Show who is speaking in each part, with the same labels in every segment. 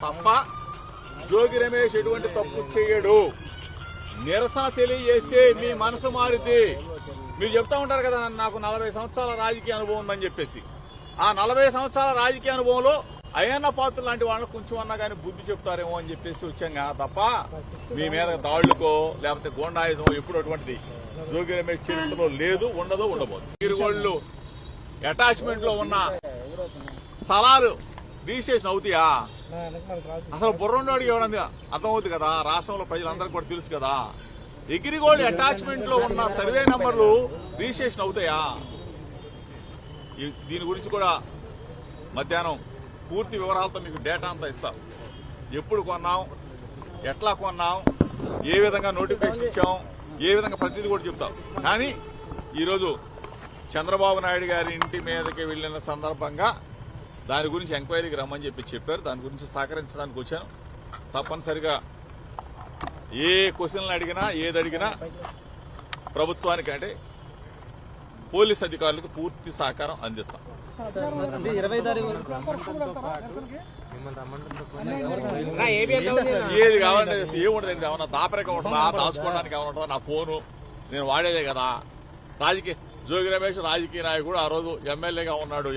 Speaker 1: తప్ప జోగి రమేష్ ఎటువంటి తప్పు చేయడు. నిరసన తెలియజేస్తే మీ మనసు మారితే మీరు చెప్తా ఉంటారు కదా, నాకు 40 సంవత్సరాల రాజకీయ అనుభవం ఉందని చెప్పేసి. ఆ 40 సంవత్సరాల రాజకీయ అనుభవంలో అయ్యన్న పాత్ర లాంటి వాళ్ళకు కొంచెం అన్నా కానీ బుద్ధి చెప్తారేమో అని చెప్పేసి వచ్చాం తప్ప మీ మీద దాడులకో లేకపోతే గోండాయిజమో ఎప్పుడు అటువంటిది జోగి రమేష్ చరిత్రలో లేదు, ఉండదు, ఉండబోదు. వీరుగోళ్లు అటాచ్మెంట్ లో ఉన్న స్థలాలు రిజిస్ట్రేషన్ అవుతాయా? అసలు బుర్రండోడికి ఎవరైనా అర్థమవుతుంది కదా, రాష్ట్రంలో ప్రజలందరికీ కూడా తెలుసు కదా. ఎగిరిగోల్డ్ అటాచ్మెంట్ లో ఉన్న సర్వే నంబర్లు రిజిస్ట్రేషన్ అవుతాయా? దీని గురించి కూడా మధ్యాహ్నం పూర్తి వివరాలతో మీకు డేటా అంతా ఇస్తాం. ఎప్పుడు కొన్నాం, ఎట్లా కొన్నాం, ఏ విధంగా నోటిఫికేషన్ ఇచ్చాం, ఏ విధంగా ప్రతిదీ కూడా చెప్తాం. కానీ ఈరోజు చంద్రబాబు నాయుడు గారి ఇంటి మీదకి వెళ్లిన సందర్భంగా దాని గురించి ఎంక్వైరీకి రమ్మని చెప్పారు. దాని గురించి సహకరించడానికి వచ్చాను. తప్పనిసరిగా ఏ క్వశ్చన్లు అడిగినా ఏది అడిగినా ప్రభుత్వానికి అంటే పోలీస్ అధికారులకు పూర్తి సహకారం అందిస్తాం. ఏది కావాలంటే ఏముండదండి, ఏమన్నా దాపరికం ఉంటుందా, దాచుకోవడానికి ఏమైనా ఉంటుందా? నా ఫోను నేను వాడేదే కదా. జోగి రమేష్ రాజకీయ నాయకుడు, ఆ రోజు ఎమ్మెల్యేగా ఉన్నాడు.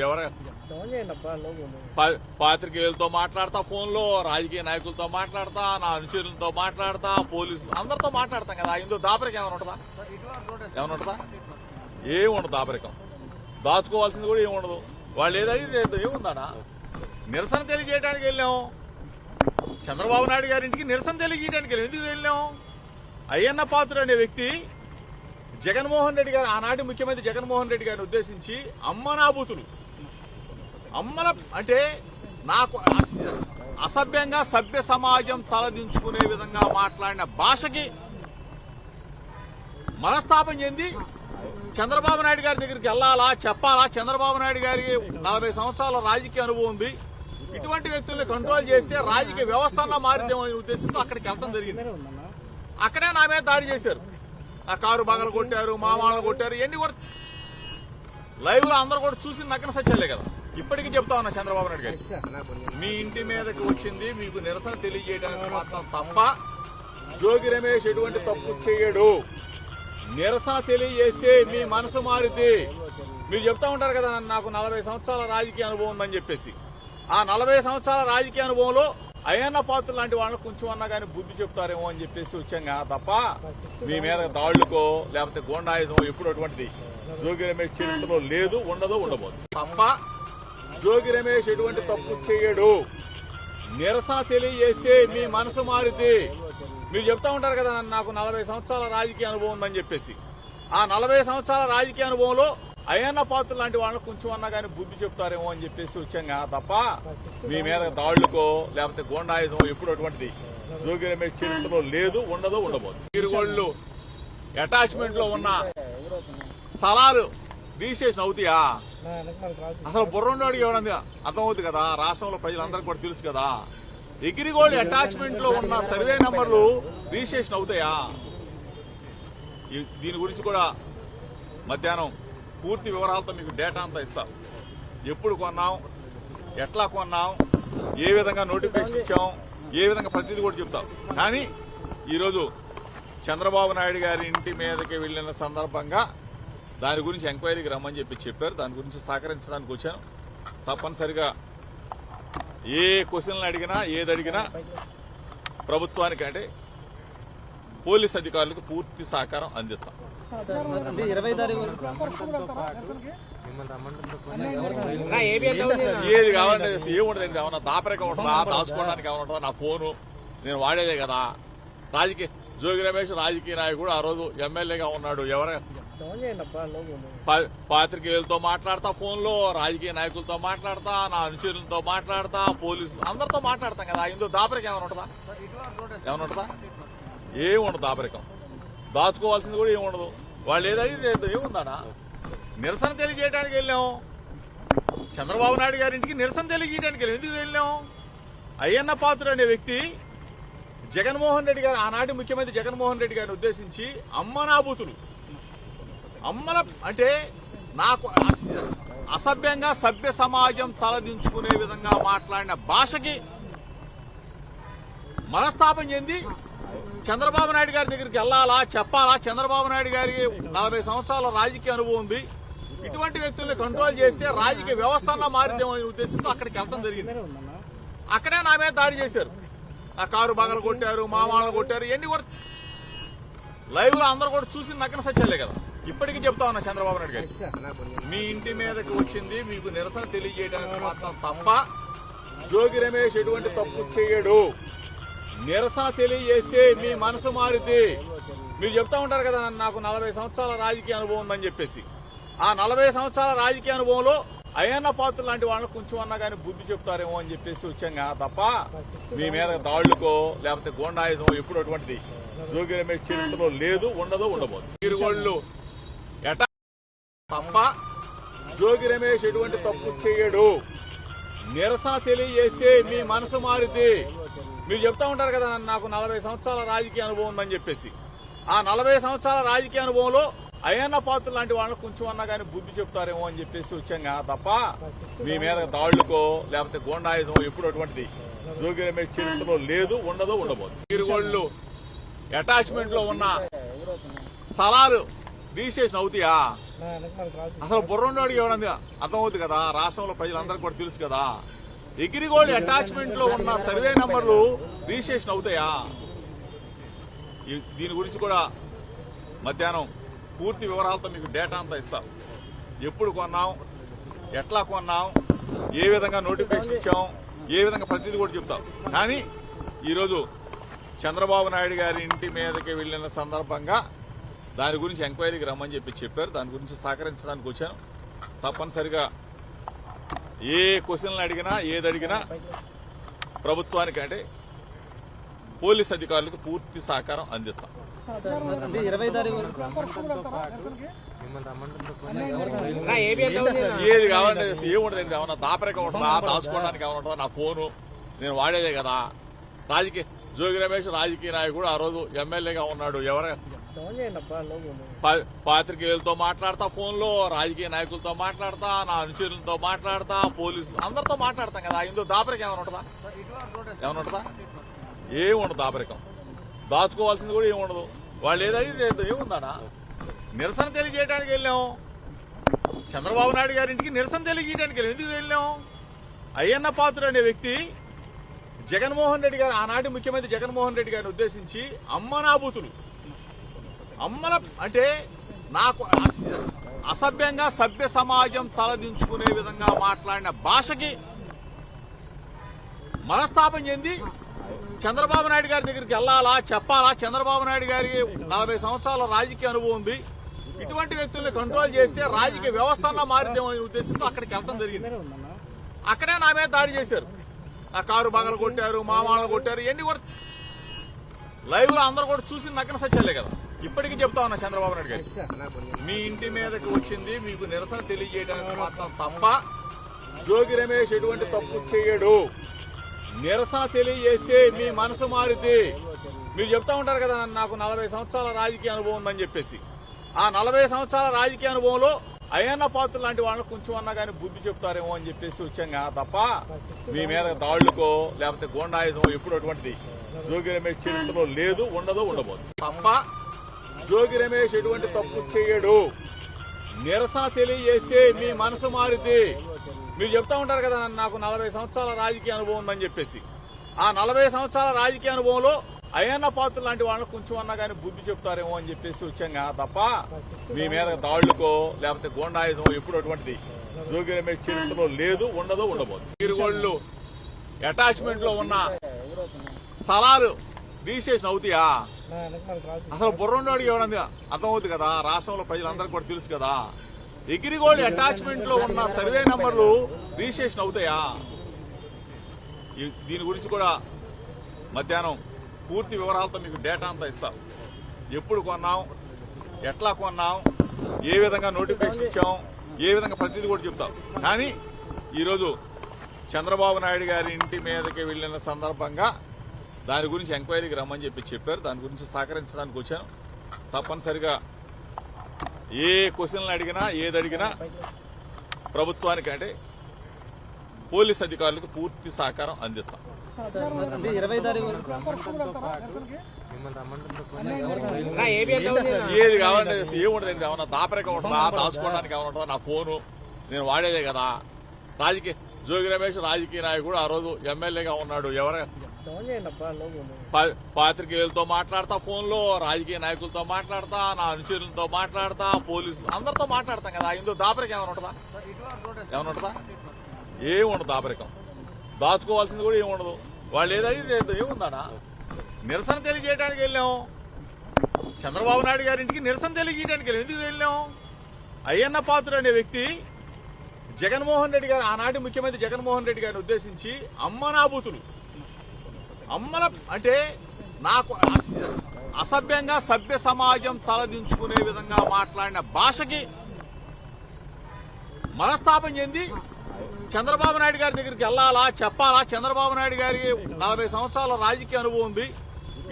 Speaker 1: పాత్రికేయులతో మాట్లాడతా, ఫోన్లో రాజకీయ నాయకులతో మాట్లాడతా, నా అనుచరులతో మాట్లాడతా, పోలీసులు అందరితో మాట్లాడతాం కదా. ఇందులో దాపరికం ఏమైనా ఉంటుందా? ఏమైనా ఉంటుందా? ఏముండదు. దాపరికం దాచుకోవాల్సింది కూడా ఏముండదు. వాళ్ళు ఏదైతే ఏముందా? నిరసన తెలియజేయడానికి వెళ్ళాం. చంద్రబాబు నాయుడు గారింటికి నిరసన తెలియజేయడానికి వెళ్ళాం. ఎందుకు వెళ్ళాం? అయ్యన్న పాత్ర అనే వ్యక్తి జగన్మోహన్ రెడ్డి గారు, ఆనాటి ముఖ్యమంత్రి జగన్మోహన్ రెడ్డి గారిని ఉద్దేశించి అమ్మనాబూతులు, అమ్మల అంటే నాకు అసభ్యంగా సభ్య సమాజం తలదించుకునే విధంగా మాట్లాడిన భాషకి మనస్తాపం చెంది చంద్రబాబు నాయుడు గారి దగ్గరికి వెళ్లాలా, చెప్పాలా? చంద్రబాబు నాయుడు గారికి 40 సంవత్సరాల రాజకీయ అనుభవం ఉంది. ఇటువంటి వ్యక్తుల్ని కంట్రోల్ చేస్తే రాజకీయ వ్యవస్థ మారిద్దామో అనే ఉద్దేశంతో అక్కడికి వెళ్ళడం జరిగింది. అక్కడే నా మీద దాడి చేశారు. నా కారు బాగలు కొట్టారు, మా వాళ్ళని కొట్టారు. ఇవన్నీ కూడా లైవ్ లో అందరూ కూడా చూసి నగ్న సత్యాలే కదా. ఇప్పటికీ చెప్తా ఉన్నా చంద్రబాబు నాయుడు గారికి, మీ ఇంటి మీదకి వచ్చింది మీకు నిరసన తెలియజేయడానికి మాత్రం తప్ప జోగి రమేష్ ఎటువంటి తప్పు చేయడు. నిరసన తెలియజేస్తే మీ మనసు మారితే మీరు చెప్తా ఉంటారు కదా, నాకు 40 సంవత్సరాల రాజకీయ అనుభవం ఉందని చెప్పేసి. ఆ 40 సంవత్సరాల రాజకీయ అనుభవంలో అయ్యన్న పాత్ర లాంటి వాళ్ళకు కొంచెం అన్నా కానీ బుద్ధి చెప్తారేమో అని చెప్పేసి వచ్చాం తప్ప మీ మీద దాడులకో లేకపోతే గోండాయిజమో ఎప్పుడు అటువంటిది జోగి రమేష్ చరిత్రలో లేదు, ఉండదు, ఉండబోదు. తప్ప జోగి రమేష్ ఎటువంటి తప్పు చేయడు. నిరసన తెలియజేస్తే మీ మనసు మారితే మీరు చెప్తా ఉంటారు కదా, నాకు 40 సంవత్సరాల రాజకీయ అనుభవం ఉందని చెప్పేసి. ఆ 40 సంవత్సరాల రాజకీయ అనుభవంలో అయ్యన్న పాత్ర లాంటి వాళ్ళకు కొంచెం అన్నా కానీ బుద్ధి చెప్తారేమో అని చెప్పేసి వచ్చాం తప్ప మీ మీద దాడులకో లేకపోతే గోండాయిజమో ఎప్పుడు అటువంటిది జోగి రమేష్ చరిత్రలో లేదు, ఉండదు, ఉండబోదు. వీరుగోళ్లు అటాచ్మెంట్ లో ఉన్న స్థలాలు రిజిస్ట్రేషన్ అవుతాయా? అసలు బుర్రండోడికి ఎవరైనా అర్థమవుతుంది కదా, రాష్ట్రంలో ప్రజలందరికీ కూడా తెలుసు కదా. ఎగిరిగోల్డ్ అటాచ్మెంట్ లో ఉన్న సర్వే నంబర్లు రిజిస్ట్రేషన్ అవుతాయా? దీని గురించి కూడా మధ్యాహ్నం పూర్తి వివరాలతో మీకు డేటా అంతా ఇస్తాం. ఎప్పుడు కొన్నాం, ఎట్లా కొన్నాం, ఏ విధంగా నోటిఫికేషన్ ఇచ్చాం, ఏ విధంగా ప్రతిదీ కూడా చెప్తాం. కానీ ఈరోజు చంద్రబాబు నాయుడు గారి ఇంటి మీదకి వెళ్లిన సందర్భంగా దాని గురించి ఎంక్వైరీకి రమ్మని చెప్పారు. దాని గురించి సహకరించడానికి వచ్చాను. తప్పనిసరిగా ఏ క్వశ్చన్లు అడిగినా ఏది అడిగినా ప్రభుత్వానికి అంటే పోలీస్ అధికారులకు పూర్తి సహకారం అందిస్తాం. ఏది కావాలంటే ఏముండదండి, ఏమన్నా దాపరికం ఉంటుందా, దాచుకోవడానికి ఏమైనా ఉంటుందా? నా ఫోను నేను వాడేదే కదా. జోగి రమేష్ రాజకీయ నాయకుడు, ఆ రోజు ఎమ్మెల్యేగా ఉన్నాడు. పాత్రికేయులతో మాట్లాడతా, ఫోన్లో రాజకీయ నాయకులతో మాట్లాడతా, నా అనుచరులతో మాట్లాడతా, పోలీసులు అందరితో మాట్లాడతాం కదా. ఇందులో దాపరికం ఏమైనా ఉంటుందా? ఏమైనా ఉంటుందా? ఏముండదు. దాపరికం దాచుకోవాల్సింది కూడా ఏముండదు. వాళ్ళు ఏదైతే ఏముందా? నిరసన తెలియజేయడానికి వెళ్ళాం. చంద్రబాబు నాయుడు గారింటికి నిరసన తెలియజేయడానికి వెళ్ళాం. ఎందుకు వెళ్ళాం? అయ్యన్న పాత్ర అనే వ్యక్తి జగన్మోహన్ రెడ్డి గారు, ఆనాటి ముఖ్యమంత్రి జగన్మోహన్ రెడ్డి గారిని ఉద్దేశించి అమ్మనాబూతులు, అమ్మల అంటే నాకు అసభ్యంగా సభ్య సమాజం తలదించుకునే విధంగా మాట్లాడిన భాషకి మనస్తాపం చెంది చంద్రబాబు నాయుడు గారి దగ్గరికి వెళ్ళాలా చెప్పాలా చంద్రబాబు నాయుడు గారికి 40 సంవత్సరాల రాజకీయ అనుభవం ఉంది, ఇటువంటి వ్యక్తుల్ని కంట్రోల్ చేస్తే రాజకీయ వ్యవస్థ అన్నా మారిద్దాం అనే ఉద్దేశంతో అక్కడికి వెళ్ళడం జరిగింది. అక్కడే నా మీద దాడి చేశారు, నా కారు బగలు కొట్టారు, మా వాళ్ళని కొట్టారు. ఇవన్నీ కూడా లైవ్ లో అందరూ కూడా చూసి నగ్న సత్యాలే కదా. ఇప్పటికీ చెప్తా ఉన్నా చంద్రబాబు నాయుడు గారికి, మీ ఇంటి మీదకి వచ్చింది మీకు నిరసన తెలియజేయడానికి మాత్రం తప్ప జోగి రమేష్ ఎటువంటి తప్పు చేయడు. నిరసన తెలియజేస్తే మీ మనసు మారుద్ది. మీరు చెప్తా ఉంటారు కదా నాకు 40 సంవత్సరాల రాజకీయ అనుభవం ఉందని చెప్పేసి. ఆ 40 సంవత్సరాల రాజకీయ అనుభవంలో అయ్యన్న పాత్ర లాంటి వాళ్ళకు కొంచెం అన్నా కానీ బుద్ధి చెప్తారేమో అని చెప్పేసి వచ్చాం తప్ప మీ మీద దాడులకో లేకపోతే గోండాయిజమో ఎప్పుడు అటువంటిది జోగి రమేష్ చరిత్రలో లేదు, ఉండదు, ఉండబోదు. మీరు వాళ్ళు ఎటా తప్ప జోగి రమేష్ ఎటువంటి తప్పు చేయడు. నిరసన తెలియజేస్తే మీ మనసు మారుద్ది. మీరు చెప్తా ఉంటారు కదా నాకు 40 సంవత్సరాల రాజకీయ అనుభవం ఉందని చెప్పేసి. ఆ 40 సంవత్సరాల రాజకీయ అనుభవంలో అయ్యన్న పాత్ర లాంటి వాళ్ళకు కొంచెం అన్నా కానీ బుద్ధి చెప్తారేమో అని చెప్పేసి వచ్చాం తప్ప మీ మీద దాడులకో లేకపోతే గోండాయిజమో ఎప్పుడు అటువంటిది జోగి రమేష్ చరిత్రలో లేదు, ఉండదు, ఉండబోదు. మీరు వాళ్ళు అటాచ్మెంట్ లో ఉన్న స్థలాలు రిజిస్ట్రేషన్ అవుతాయా? అసలు బుర్రండోడికి ఎవరంది అర్థమవుతుంది కదా, రాష్ట్రంలో ప్రజలందరికీ కూడా తెలుసు కదా. ఎగిరిగోల్డ్ అటాచ్మెంట్ లో ఉన్న సర్వే నంబర్లు రిజిస్ట్రేషన్ అవుతాయా? దీని గురించి కూడా మధ్యాహ్నం పూర్తి వివరాలతో మీకు డేటా అంతా ఇస్తాం. ఎప్పుడు కొన్నాం, ఎట్లా కొన్నాం, ఏ విధంగా నోటిఫికేషన్ ఇచ్చాం, ఏ విధంగా ప్రతిదీ కూడా చెప్తాం. కానీ ఈరోజు చంద్రబాబు నాయుడు గారి ఇంటి మీదకి వెళ్లిన సందర్భంగా దాని గురించి ఎంక్వైరీకి రమ్మని చెప్పారు. దాని గురించి సహకరించడానికి వచ్చాను. తప్పనిసరిగా ఏ క్వశ్చన్లు అడిగినా ఏది అడిగినా ప్రభుత్వానికి అంటే పోలీస్ అధికారులకు పూర్తి సహకారం అందిస్తాం. ఏది కావాలంటే ఏముండదు, ఏమన్నా దాపరికం ఉంటుందా, దాచుకోవడానికి ఏమైనా ఉంటుందా? నా ఫోను నేను వాడేదే కదా. రాజకీయ జోగి రమేష్ రాజకీయ నాయకుడు, ఆ రోజు ఎమ్మెల్యేగా ఉన్నాడు. పాత్రికేయులతో మాట్లాడతా, ఫోన్లో రాజకీయ నాయకులతో మాట్లాడతా, నా అనుచరులతో మాట్లాడతా, పోలీసులు అందరితో మాట్లాడతాం కదా. ఇందులో దాపరికం ఏమైనా ఉంటుందా? ఏముండదు దాపరికం. దాచుకోవాల్సింది కూడా ఏముండదు. వాళ్ళు ఏదైతే ఏముందానా? నిరసన తెలియజేయడానికి వెళ్ళాం. చంద్రబాబు నాయుడు గారింటికి నిరసన తెలియజేయడానికి వెళ్ళాం. ఎందుకు వెళ్ళాం? అయ్యన్న పాత్రుడు అనే వ్యక్తి జగన్మోహన్ రెడ్డి గారు, ఆనాటి ముఖ్యమంత్రి జగన్మోహన్ రెడ్డి గారిని ఉద్దేశించి అమ్మనాబూతులు, అమ్మల అంటే నాకు అసభ్యంగా సభ్య సమాజం తలదించుకునే విధంగా మాట్లాడిన భాషకి మనస్తాపం చెంది చంద్రబాబు నాయుడు గారి దగ్గరికి వెళ్ళాలా చెప్పాలా చంద్రబాబు నాయుడు గారికి 40 సంవత్సరాల రాజకీయ అనుభవం ఉంది, ఇటువంటి వ్యక్తుల్ని కంట్రోల్ చేస్తే రాజకీయ వ్యవస్థ అన్నా మారిద్దాం అనే ఉద్దేశంతో అక్కడికి వెళ్ళడం జరిగింది. అక్కడే నా మీద దాడి చేశారు, నా కారు బగలు కొట్టారు, మా వాళ్ళని కొట్టారు. ఇవన్నీ కూడా లైవ్ లో అందరూ కూడా చూసి నగ్న సత్యాలే కదా. ఇప్పటికీ చెప్తా ఉన్నా చంద్రబాబు నాయుడు గారికి, మీ ఇంటి మీదకి వచ్చింది మీకు నిరసన తెలియజేయడానికి మాత్రం తప్ప జోగి రమేష్ ఎటువంటి తప్పు చేయడు. నిరసన తెలియజేస్తే మీ మనసు మారుద్ది. మీరు చెప్తా ఉంటారు కదా నాకు 40 సంవత్సరాల రాజకీయ అనుభవం ఉందని చెప్పేసి. ఆ 40 సంవత్సరాల రాజకీయ అనుభవంలో అయ్యన్న పాత్ర లాంటి వాళ్ళకు కొంచెం అన్నా కానీ బుద్ధి చెప్తారేమో అని చెప్పేసి వచ్చాం తప్ప మీ మీద దాడులకో లేకపోతే గోండాయిజమో ఎప్పుడు అటువంటిది జోగి రమేష్ చరిత్రలో లేదు, ఉండదు, ఉండబోదు. తప్ప జోగి రమేష్ ఎటువంటి తప్పు చేయడు. నిరసన తెలియజేస్తే మీ మనసు మారుద్ది. మీరు చెప్తా ఉంటారు కదా నాకు 40 సంవత్సరాల రాజకీయ అనుభవం ఉందని చెప్పేసి. ఆ 40 సంవత్సరాల రాజకీయ అనుభవంలో అయ్యన్న పాత్ర లాంటి వాళ్ళకు కొంచెం అన్నా కానీ బుద్ధి చెప్తారేమో అని చెప్పేసి వచ్చాం తప్ప మీ మీద దాడులకో లేకపోతే గోండాయిజమో ఎప్పుడు అటువంటిది జోగి రమేష్ చరిత్రలో లేదు, ఉండదు, ఉండబోదు. మీరు వాళ్ళు అటాచ్మెంట్ లో ఉన్న స్థలాలు రిజిస్ట్రేషన్ అవుతాయా? అసలు బుర్రండోడికి ఎవరంది అర్థమవుతుంది కదా, రాష్ట్రంలో ప్రజలందరికీ కూడా తెలుసు కదా. ఎగిరిగోల్డ్ అటాచ్మెంట్ లో ఉన్న సర్వే నంబర్లు రిజిస్ట్రేషన్ అవుతాయా? దీని గురించి కూడా మధ్యాహ్నం పూర్తి వివరాలతో మీకు డేటా అంతా ఇస్తాం. ఎప్పుడు కొన్నాం, ఎట్లా కొన్నాం, ఏ విధంగా నోటిఫికేషన్ ఇచ్చాం, ఏ విధంగా ప్రతిదీ కూడా చెప్తాం. కానీ ఈరోజు చంద్రబాబు నాయుడు గారి ఇంటి మీదకి వెళ్లిన సందర్భంగా దాని గురించి ఎంక్వైరీకి రమ్మని చెప్పారు. దాని గురించి సహకరించడానికి వచ్చాను. తప్పనిసరిగా ఏ క్వశ్చన్లు అడిగినా ఏది అడిగినా ప్రభుత్వానికి అంటే పోలీస్ అధికారులకు పూర్తి సహకారం అందిస్తాం.
Speaker 2: అంటే 20 తారీఖు
Speaker 1: ఏది కావాలంటే ఏముండదు, ఏమన్నా దాపరికం ఉంటుందా, దాచుకోవడానికి ఏమైనా ఉంటుందా? నా ఫోను నేను వాడేదే కదా. రాజకీయ జోగి రమేష్ రాజకీయ నాయకుడు, ఆ రోజు ఎమ్మెల్యేగా ఉన్నాడు. పాత్రికేయులతో మాట్లాడతా, ఫోన్లో రాజకీయ నాయకులతో మాట్లాడతా, నా అనుచరులతో మాట్లాడతా, పోలీసులు అందరితో మాట్లాడతాం కదా. ఇందులో దాపరికం ఏమైనా ఉంటుందా? ఏముండదు దాపరికం. దాచుకోవాల్సింది కూడా ఏముండదు. వాళ్ళు ఏదైతే ఏముందా? నిరసన తెలియజేయడానికి వెళ్ళాం. చంద్రబాబు నాయుడు గారింటికి నిరసన తెలియజేయడానికి వెళ్ళాం. ఎందుకు వెళ్ళాం? అయ్యన్న పాత్రుడు అనే వ్యక్తి జగన్మోహన్ రెడ్డి గారు, ఆనాటి ముఖ్యమంత్రి జగన్మోహన్ రెడ్డి గారిని ఉద్దేశించి అమ్మనాబూతులు, అమ్మల అంటే నాకు అసభ్యంగా సభ్య సమాజం తలదించుకునే విధంగా మాట్లాడిన భాషకి మనస్తాపం చెంది చంద్రబాబు నాయుడు గారి దగ్గరికి వెళ్లాలా, చెప్పాలా? చంద్రబాబు నాయుడు గారికి 40 సంవత్సరాల రాజకీయ అనుభవం ఉంది.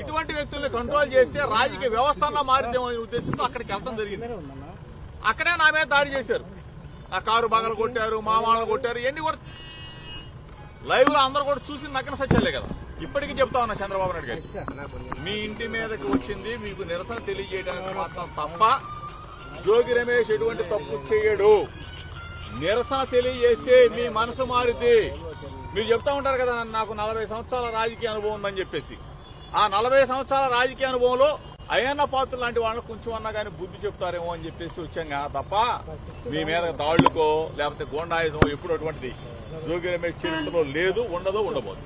Speaker 1: ఇటువంటి వ్యక్తుల్ని కంట్రోల్ చేస్తే రాజకీయ వ్యవస్థ అన్న మారిద్దాం అనే ఉద్దేశంతో అక్కడికి వెళ్ళడం జరిగింది. అక్కడే నా మీద దాడి చేశారు. నా కారు బగలు కొట్టారు, మామాలను కొట్టారు. ఇవన్నీ కూడా లైవ్ లో అందరూ కూడా చూసి నగ్న సత్యాలే కదా. ఇప్పటికీ చెప్తా ఉన్నా చంద్రబాబు నాయుడు గారికి, మీ ఇంటి మీదకి వచ్చింది మీకు నిరసన తెలియజేయడానికి మాత్రం తప్ప జోగి రమేష్ ఎటువంటి తప్పు చేయడు. నిరసన తెలియజేస్తే మీ మనసు మారుద్ది. మీరు చెప్తా ఉంటారు కదా, నాకు 40 సంవత్సరాల రాజకీయ అనుభవం ఉందని చెప్పేసి. ఆ 40 సంవత్సరాల రాజకీయ అనుభవంలో అయ్యన్న పాత్రుడు లాంటి వాళ్ళకు కొంచెం అన్నా కానీ బుద్ధి చెప్తారేమో అని చెప్పేసి వచ్చాం తప్ప మీ మీద దాళ్లకో లేకపోతే గోండాయిజమో ఎప్పుడు అటువంటిది జోగి రమేష్ చరిత్రలో లేదు, ఉండదు, ఉండబోదు.